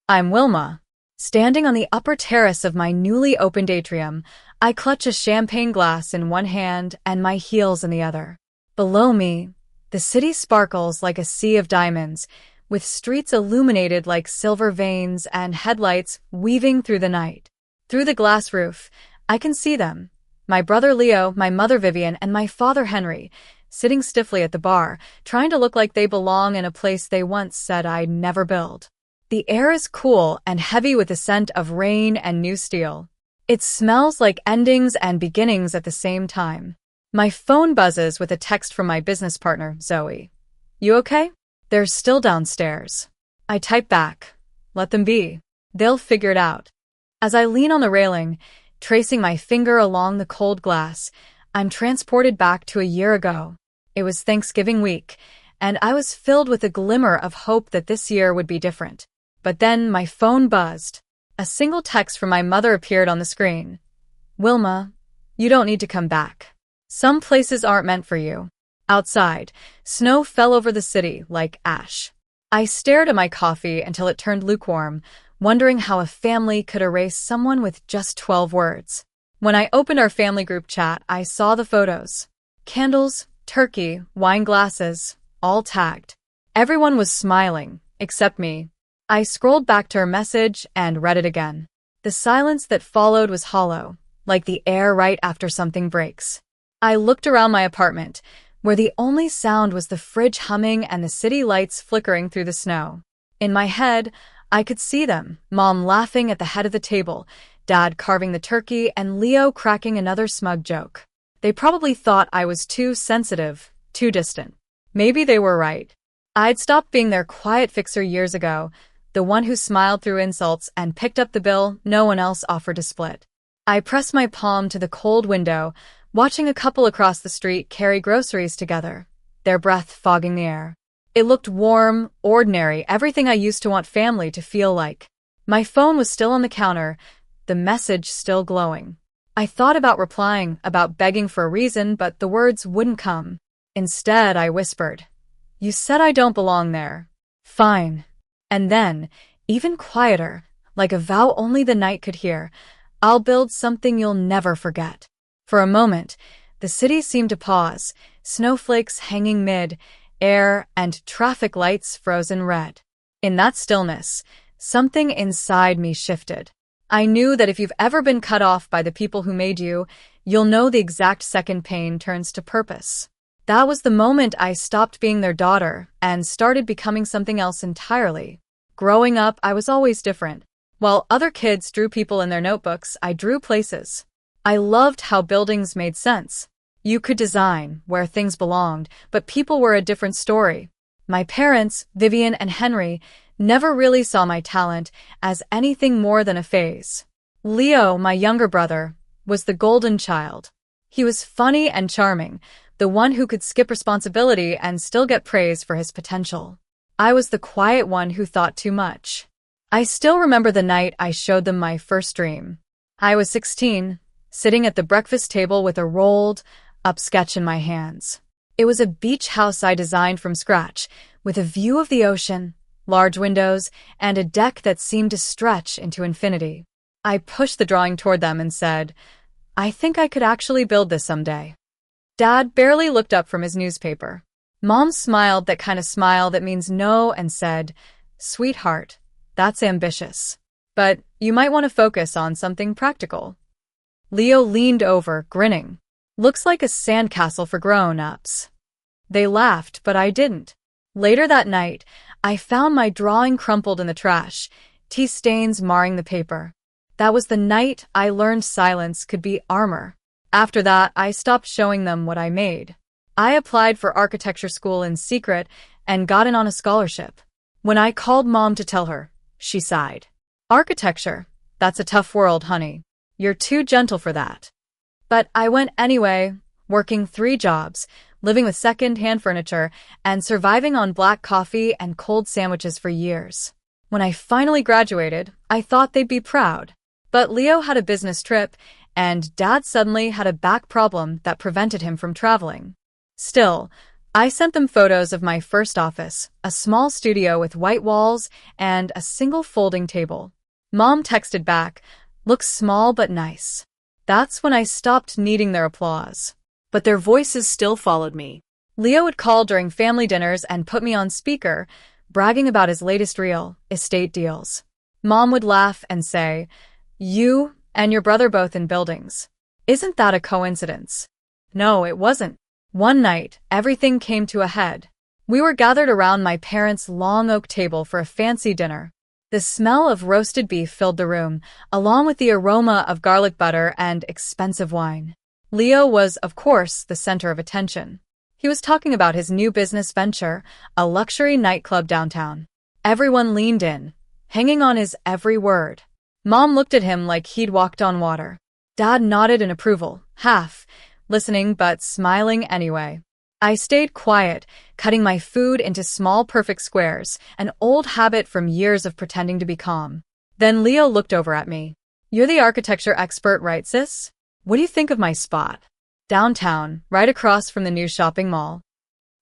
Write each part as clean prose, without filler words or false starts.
I'm Wilma. Standing on the upper terrace of my newly opened atrium, I clutch a champagne glass in one hand and my heels in the other. Below me, the city sparkles like a sea of diamonds, with streets illuminated like silver veins and headlights weaving through the night. Through the glass roof, I can see them. My brother Leo, my mother Vivian, and my father Henry, sitting stiffly at the bar, trying to look like they belong in a place they once said I'd never build. The air is cool and heavy with the scent of rain and new steel. It smells like endings and beginnings at the same time. My phone buzzes with a text from my business partner, Zoe. You okay? They're still downstairs. I type back. Let them be. They'll figure it out. As I lean on the railing, tracing my finger along the cold glass, I'm transported back to a year ago. It was Thanksgiving week, and I was filled with a glimmer of hope that this year would be different. But then my phone buzzed. A single text from my mother appeared on the screen. Wilma, you don't need to come back. Some places aren't meant for you. Outside, snow fell over the city like ash. I stared at my coffee until it turned lukewarm, wondering how a family could erase someone with just 12 words. When I opened our family group chat, I saw the photos. Candles, turkey, wine glasses, all tagged. Everyone was smiling, except me. I scrolled back to her message and read it again. The silence that followed was hollow, like the air right after something breaks. I looked around my apartment, where the only sound was the fridge humming and the city lights flickering through the snow. In my head, I could see them, Mom laughing at the head of the table, Dad carving the turkey, and Leo cracking another smug joke. They probably thought I was too sensitive, too distant. Maybe they were right. I'd stopped being their quiet fixer years ago, the one who smiled through insults and picked up the bill no one else offered to split. I pressed my palm to the cold window, watching a couple across the street carry groceries together, their breath fogging the air. It looked warm, ordinary, everything I used to want family to feel like. My phone was still on the counter, the message still glowing. I thought about replying, about begging for a reason, but the words wouldn't come. Instead, I whispered, "You said I don't belong there." Fine. And then, even quieter, like a vow only the night could hear, "I'll build something you'll never forget." For a moment, the city seemed to pause, snowflakes hanging mid-air and traffic lights frozen red. In that stillness, something inside me shifted. I knew that if you've ever been cut off by the people who made you, you'll know the exact second pain turns to purpose. That was the moment I stopped being their daughter and started becoming something else entirely. Growing up, I was always different. While other kids drew people in their notebooks, I drew places. I loved how buildings made sense. You could design where things belonged, but people were a different story. My parents, Vivian and Henry, never really saw my talent as anything more than a phase. Leo, my younger brother, was the golden child. He was funny and charming, the one who could skip responsibility and still get praise for his potential. I was the quiet one who thought too much. I still remember the night I showed them my first dream. I was 16, sitting at the breakfast table with a rolled-up sketch in my hands. It was a beach house I designed from scratch, with a view of the ocean, large windows, and a deck that seemed to stretch into infinity. I pushed the drawing toward them and said, "I think I could actually build this someday." Dad barely looked up from his newspaper. Mom smiled that kind of smile that means no and said, "Sweetheart, that's ambitious. But you might want to focus on something practical." Leo leaned over, grinning. "Looks like a sandcastle for grown-ups." They laughed, but I didn't. Later that night, I found my drawing crumpled in the trash, tea stains marring the paper. That was the night I learned silence could be armor. After that, I stopped showing them what I made. I applied for architecture school in secret and got in on a scholarship. When I called Mom to tell her, she sighed. "Architecture? That's a tough world, honey. You're too gentle for that." But I went anyway, working 3 jobs, living with second-hand furniture, and surviving on black coffee and cold sandwiches for years. When I finally graduated, I thought they'd be proud. But Leo had a business trip, and Dad suddenly had a back problem that prevented him from traveling. Still, I sent them photos of my first office, a small studio with white walls and a single folding table. Mom texted back, "Looks small but nice." That's when I stopped needing their applause. But their voices still followed me. Leo would call during family dinners and put me on speaker, bragging about his latest real estate deals. Mom would laugh and say, "You and your brother both in buildings. Isn't that a coincidence?" No, it wasn't. One night, everything came to a head. We were gathered around my parents' long oak table for a fancy dinner. The smell of roasted beef filled the room, along with the aroma of garlic butter and expensive wine. Leo was, of course, the center of attention. He was talking about his new business venture, a luxury nightclub downtown. Everyone leaned in, hanging on his every word. Mom looked at him like he'd walked on water. Dad nodded in approval, half listening but smiling anyway. I stayed quiet, cutting my food into small perfect squares, an old habit from years of pretending to be calm. Then Leo looked over at me. "You're the architecture expert, right, sis? What do you think of my spot?" "Downtown, right across from the new shopping mall."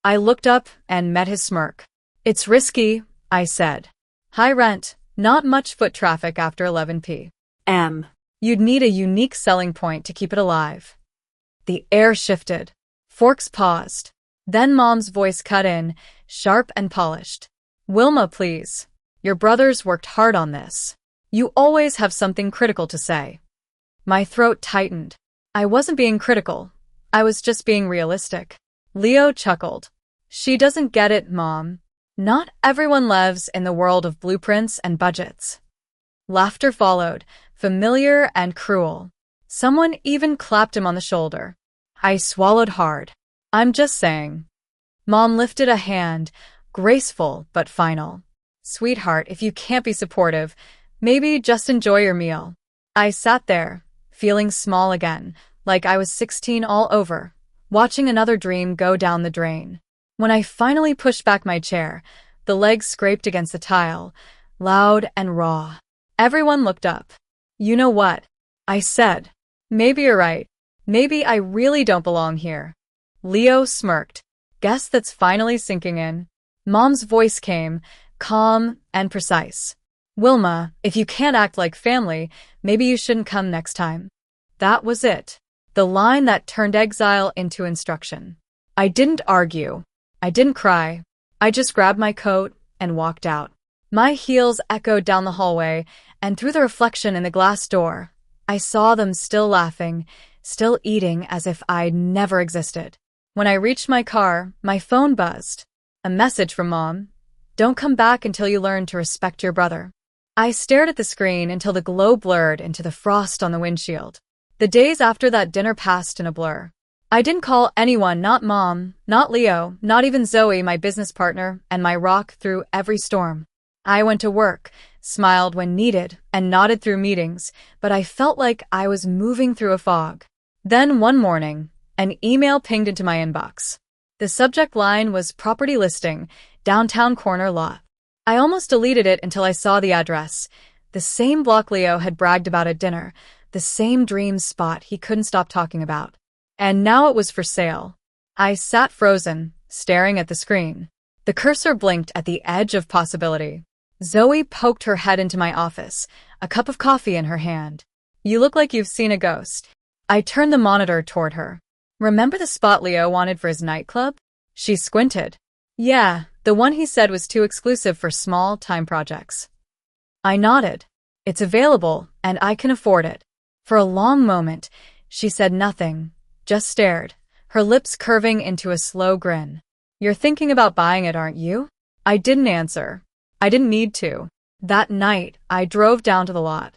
I looked up and met his smirk. "It's risky," I said. "High rent, not much foot traffic after 11 p.m. You'd need a unique selling point to keep it alive." The air shifted. Forks paused. Then Mom's voice cut in, sharp and polished. "Wilma, please. Your brothers worked hard on this. You always have something critical to say." My throat tightened. I wasn't being critical. I was just being realistic. Leo chuckled. "She doesn't get it, Mom. Not everyone lives in the world of blueprints and budgets." Laughter followed, familiar and cruel. Someone even clapped him on the shoulder. I swallowed hard. "I'm just saying." Mom lifted a hand, graceful but final. "Sweetheart, if you can't be supportive, maybe just enjoy your meal." I sat there, feeling small again, like I was 16 all over, watching another dream go down the drain. When I finally pushed back my chair, the legs scraped against the tile, loud and raw. Everyone looked up. "You know what?" I said. "Maybe you're right. Maybe I really don't belong here." Leo smirked. "Guess that's finally sinking in." Mom's voice came, calm and precise. "Wilma, if you can't act like family, maybe you shouldn't come next time." That was it. The line that turned exile into instruction. I didn't argue. I didn't cry. I just grabbed my coat and walked out. My heels echoed down the hallway, and through the reflection in the glass door, I saw them still laughing, still eating as if I'd never existed. When I reached my car, my phone buzzed. A message from Mom. "Don't come back until you learn to respect your brother." I stared at the screen until the glow blurred into the frost on the windshield. The days after that dinner passed in a blur. I didn't call anyone, not Mom, not Leo, not even Zoe, my business partner, and my rock through every storm. I went to work, smiled when needed, and nodded through meetings, but I felt like I was moving through a fog. Then one morning, an email pinged into my inbox. The subject line was property listing, downtown corner lot. I almost deleted it until I saw the address. The same block Leo had bragged about at dinner, the same dream spot he couldn't stop talking about. And now it was for sale. I sat frozen, staring at the screen. The cursor blinked at the edge of possibility. Zoe poked her head into my office, a cup of coffee in her hand. "You look like you've seen a ghost." I turned the monitor toward her. "Remember the spot Leo wanted for his nightclub?" She squinted. "Yeah, the one he said was too exclusive for small-time projects." I nodded. "It's available, and I can afford it." For a long moment, she said nothing, just stared, her lips curving into a slow grin. "You're thinking about buying it, aren't you?" I didn't answer. I didn't need to. That night, I drove down to the lot.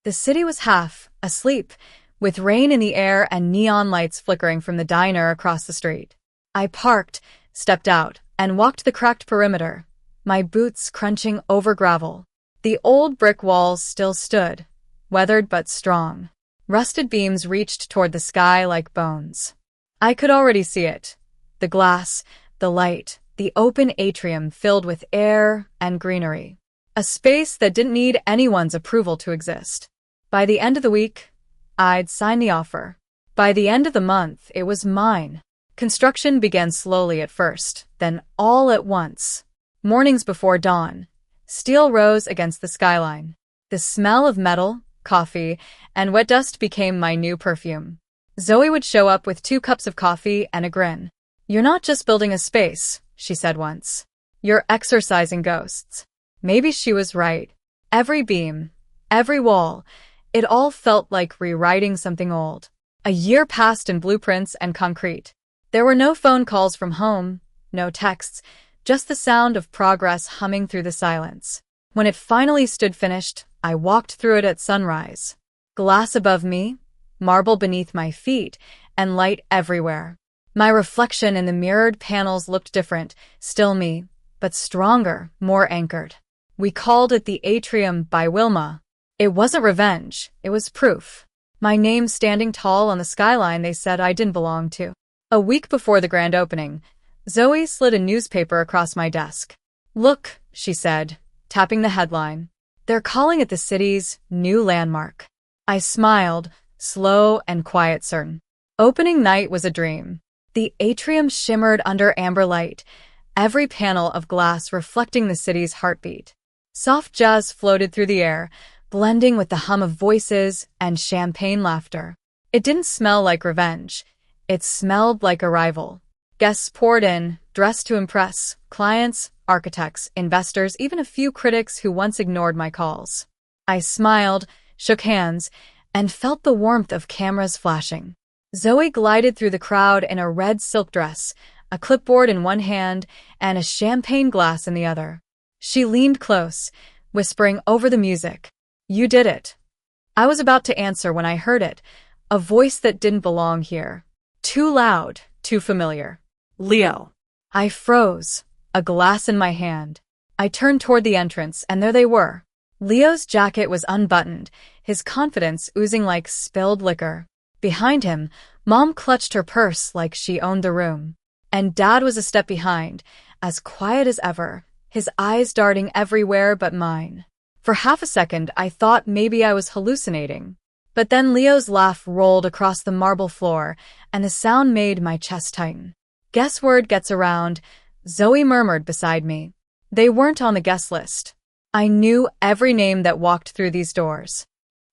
The city was half asleep, with rain in the air and neon lights flickering from the diner across the street. I parked, stepped out, and walked the cracked perimeter, my boots crunching over gravel. The old brick walls still stood, weathered but strong. Rusted beams reached toward the sky like bones. I could already see it. The glass, the light, the open atrium filled with air and greenery. A space that didn't need anyone's approval to exist. By the end of the week, I'd sign the offer. By the end of the month, it was mine. Construction began slowly at first, then all at once. Mornings before dawn, steel rose against the skyline. The smell of metal, coffee, and wet dust became my new perfume. Zoe would show up with 2 cups of coffee and a grin. "You're not just building a space," she said once. "You're exorcising ghosts." Maybe she was right. Every beam, every wall, it all felt like rewriting something old. A year passed in blueprints and concrete. There were no phone calls from home, no texts, just the sound of progress humming through the silence. When it finally stood finished, I walked through it at sunrise. Glass above me, marble beneath my feet, and light everywhere. My reflection in the mirrored panels looked different, still me, but stronger, more anchored. We called it the Atrium by Wilma. It wasn't revenge, it was proof. My name standing tall on the skyline they said I didn't belong to. A week before the grand opening, Zoe slid a newspaper across my desk. "Look," she said, tapping the headline. "They're calling it the city's new landmark." I smiled, slow and quiet certain. Opening night was a dream. The atrium shimmered under amber light, every panel of glass reflecting the city's heartbeat. Soft jazz floated through the air, blending with the hum of voices and champagne laughter. It didn't smell like revenge. It smelled like arrival. Guests poured in, dressed to impress, clients, architects, investors, even a few critics who once ignored my calls. I smiled, shook hands, and felt the warmth of cameras flashing. Zoe glided through the crowd in a red silk dress, a clipboard in one hand and a champagne glass in the other. She leaned close, whispering over the music. "You did it." I was about to answer when I heard it, a voice that didn't belong here. Too loud, too familiar. "Leo." I froze, a glass in my hand. I turned toward the entrance, and there they were. Leo's jacket was unbuttoned, his confidence oozing like spilled liquor. Behind him, Mom clutched her purse like she owned the room. And Dad was a step behind, as quiet as ever, his eyes darting everywhere but mine. For half a second, I thought maybe I was hallucinating. But then Leo's laugh rolled across the marble floor, and the sound made my chest tighten. "Guess word gets around," Zoe murmured beside me. They weren't on the guest list. I knew every name that walked through these doors.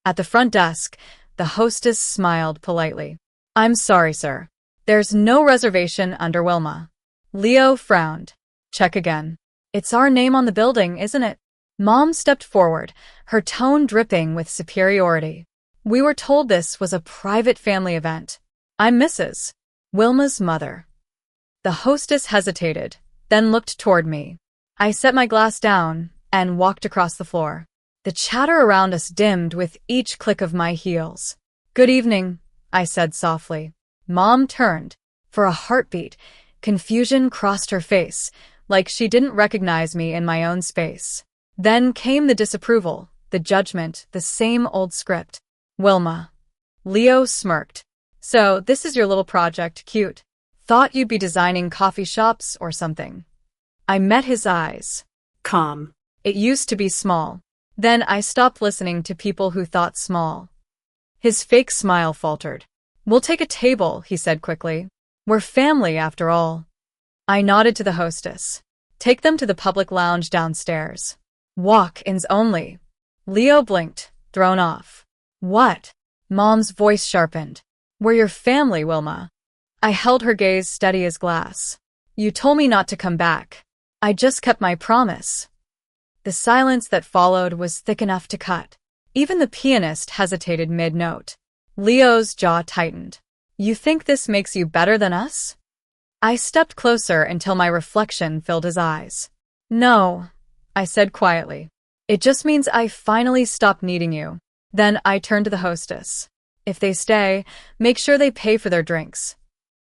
At the front desk, the hostess smiled politely. "I'm sorry, sir. There's no reservation under Wilma." Leo frowned. "Check again." "It's our name on the building, isn't it?" Mom stepped forward, her tone dripping with superiority. "We were told this was a private family event. I'm Mrs. Wilma's mother." The hostess hesitated, then looked toward me. I set my glass down and walked across the floor. The chatter around us dimmed with each click of my heels. "Good evening," I said softly. Mom turned. For a heartbeat, confusion crossed her face, like she didn't recognize me in my own space. Then came the disapproval, the judgment, the same old script. "Wilma." Leo smirked. "So this is your little project, cute. Thought you'd be designing coffee shops or something." I met his eyes. "Calm." "It used to be small. Then I stopped listening to people who thought small." His fake smile faltered. "We'll take a table," he said quickly. "We're family after all." I nodded to the hostess. "Take them to the public lounge downstairs. Walk-ins only." Leo blinked, thrown off. "What?" Mom's voice sharpened. "We're your family, Wilma." I held her gaze steady as glass. "You told me not to come back. I just kept my promise." The silence that followed was thick enough to cut. Even the pianist hesitated mid-note. Leo's jaw tightened. "You think this makes you better than us?" I stepped closer until my reflection filled his eyes. "No," I said quietly. "It just means I finally stopped needing you." Then I turned to the hostess. "If they stay, make sure they pay for their drinks."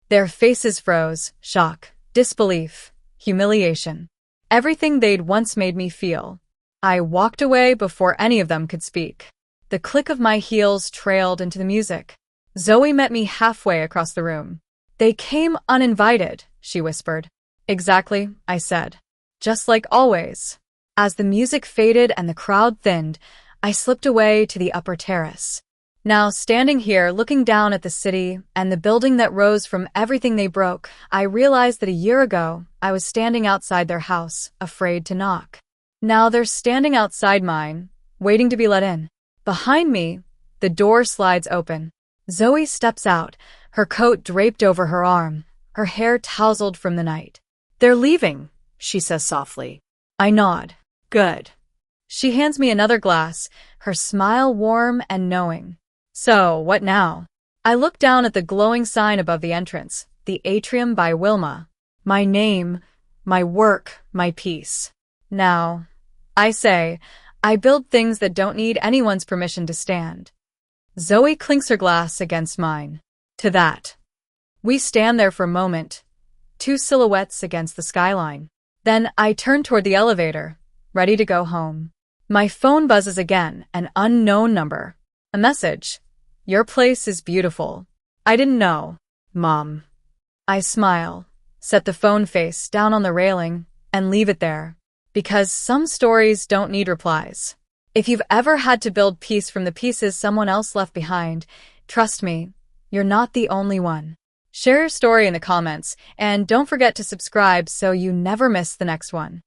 Their faces froze, shock, disbelief, humiliation. Everything they'd once made me feel. I walked away before any of them could speak. The click of my heels trailed into the music. Zoe met me halfway across the room. "They came uninvited," she whispered. "Exactly," I said. "Just like always." As the music faded and the crowd thinned, I slipped away to the upper terrace. Now, standing here, looking down at the city and the building that rose from everything they broke, I realized that a year ago, I was standing outside their house, afraid to knock. Now they're standing outside mine, waiting to be let in. Behind me, the door slides open. Zoe steps out, her coat draped over her arm, her hair tousled from the night. "They're leaving," she says softly. I nod. "Good." She hands me another glass, her smile warm and knowing. "So, what now?" I look down at the glowing sign above the entrance, the Atrium by Wilma. My name, my work, my peace. Now, I say, I build things that don't need anyone's permission to stand. Zoe clinks her glass against mine. To that. We stand there for a moment, two silhouettes against the skyline. Then I turn toward the elevator, ready to go home. My phone buzzes again, an unknown number. A message. "Your place is beautiful." I didn't know. Mom. I smile, set the phone face down on the railing, and leave it there. Because some stories don't need replies. If you've ever had to build peace from the pieces someone else left behind, trust me, you're not the only one. Share your story in the comments, and don't forget to subscribe so you never miss the next one.